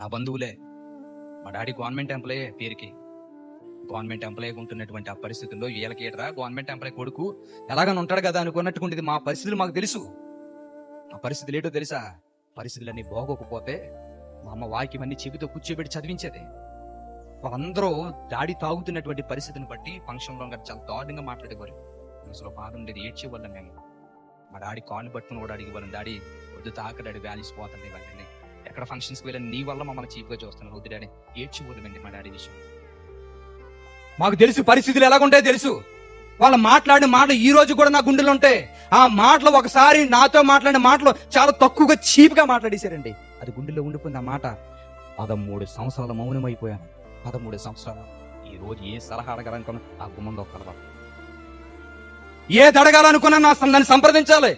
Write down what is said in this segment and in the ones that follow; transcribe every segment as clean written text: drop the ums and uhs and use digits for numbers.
నా బంధువులే. మా డాడీ గవర్నమెంట్ ఎంప్లాయే పేరుకి. గవర్నమెంట్ ఎంప్లాయీగా ఉంటున్నటువంటి ఆ పరిస్థితుల్లో వీళ్ళకి ఏటరా గవర్నమెంట్ ఎంప్లాయీ కొడుకు ఎలాగని ఉంటాడు కదా అనుకున్నట్టుకుంటుంది. మా పరిస్థితులు మాకు తెలుసు. ఆ పరిస్థితులు ఏంటో తెలుసా? పరిస్థితులన్నీ బాగోకపోతే మా అమ్మ వాక్యమన్నీ చెవితో కూర్చోబెట్టి చదివించేది. వాళ్ళందరూ డాడీ తాగుతున్నటువంటి పరిస్థితిని బట్టి ఫంక్షన్లో చాలా దారుణంగా మాట్లాడేవారు. అసలు బాధ ఉండేది, ఏడ్చేవాళ్ళం మేము. మా డాడీ కాళ్ళు పట్టుకుని కూడా అడిగేవాళ్ళం, డాడీ వద్దు తాక డాడీ వ్యాలీస్ పోతుంది ఇవన్నీ, ఎక్కడ ఫంక్షన్స్కి వెళ్ళని నీ వల్ల మమ్మల్ని చీప్గా చూస్తున్నాను వద్దు డాడీ. ఏడ్చేవాళ్ళమండి మా డాడీ విషయం. మాకు తెలుసు పరిస్థితులు ఎలాగుంటాయో తెలుసు. వాళ్ళు మాట్లాడిన మాటలు ఈ రోజు కూడా నా గుండెలు ఉంటాయి. ఆ మాటలు ఒకసారి నాతో మాట్లాడిన మాటలు చాలా తక్కువగా చీప్గా మాట్లాడేశారండి. అది గుండెలో ఉండిపోయింది ఆ మాట. 13 సంవత్సరాలు మౌనమైపోయాను. 13 సంవత్సరాలు. ఈ రోజు ఏ సలహా అడగాలనుకున్నా ఆ గుమ్మంలో కలవాలి. ఏది అడగాలనుకున్నా నన్ను సంప్రదించాలి.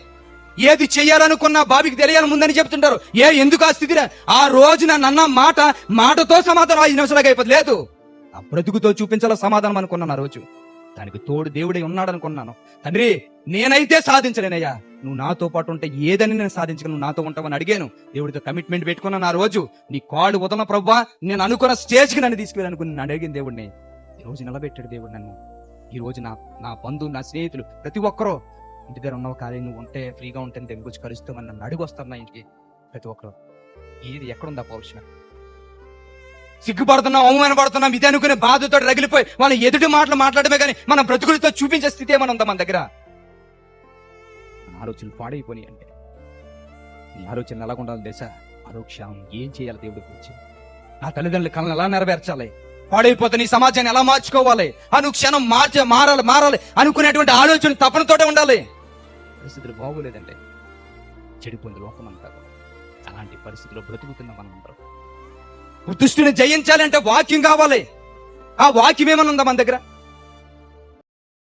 ఏది చెయ్యాలనుకున్నా బాబీకి తెలియాలి ముందని చెప్తుంటారు. ఎందుకు ఆ స్థితిలో ఆ రోజు నన్న మాటతో సమాధానం 5 నిమిషాలకు అయిపోతుంది. లేదు, ఆ బ్రతుకుతో చూపించాల సమాధానం అనుకున్నాను. ఆ రోజు దానికి తోడు దేవుడే ఉన్నాడు అనుకున్నాను. తండ్రి నేనైతే సాధించలేనయ్యా, నువ్వు నాతో పాటు ఉంటే ఏదని నేను సాధించగలను, నువ్వు నాతో ఉంటావని అడిగాను. దేవుడితో కమిట్మెంట్ పెట్టుకున్నాను. ఆ రోజు నీ కాళ్ళు వదల ప్రభువా, నేను అనుకున్న స్టేజ్కి నన్ను తీసుకెళ్ళాలనుకుని నన్ను అడిగిన దేవుడిని ఈ రోజు నిలబెట్టాడు దేవుడు నన్ను. ఈ రోజు నా బంధువులు, నా స్నేహితులు ప్రతి ఒక్కరూ ఇంటి దగ్గర ఉన్న కార్యం నువ్వు ఉంటే ఫ్రీగా ఉంటే దగ్గర వచ్చి కలుస్తామని నన్ను అడిగి వస్తారు నా ఇంటికి. ప్రతి ఒక్కరు ఏది ఎక్కడుందా పౌరుషం? సిగ్గుపడుతున్నాం, అవమానపడుతున్నాం, ఇది అనుకునే బాధతో రగిలిపోయి వాళ్ళ ఎదుటి మాటలు మాట్లాడమే కానీ మన బ్రతుకులతో చూపించే స్థితి ఏమైనా ఉందా మన దగ్గర? ఆలోచనలు పాడైపోయి అంటే నీ ఆలోచనలు ఎలాగ ఉండాలి తెలుసా? ఆరోగ్యం ఏం చేయాలి దేవుడి గురించి, నా తల్లిదండ్రుల కళను ఎలా నెరవేర్చాలి, పాడైపోతే నీ సమాజాన్ని ఎలా మార్చుకోవాలి, అనుక్షణం మారాలి అనుకునేటువంటి ఆలోచన తపనతోటే ఉండాలి. పరిస్థితులు బాగోలేదంటే చెడిపోయింది లోకం అంటారు. అలాంటి పరిస్థితుల్లో బ్రతుకుతున్న మనం అందరం. దుష్టుని జయించాలి అంటే వాక్యం కావాలి. ఆ వాక్యం ఏమన్నా ఉందా మన దగ్గర?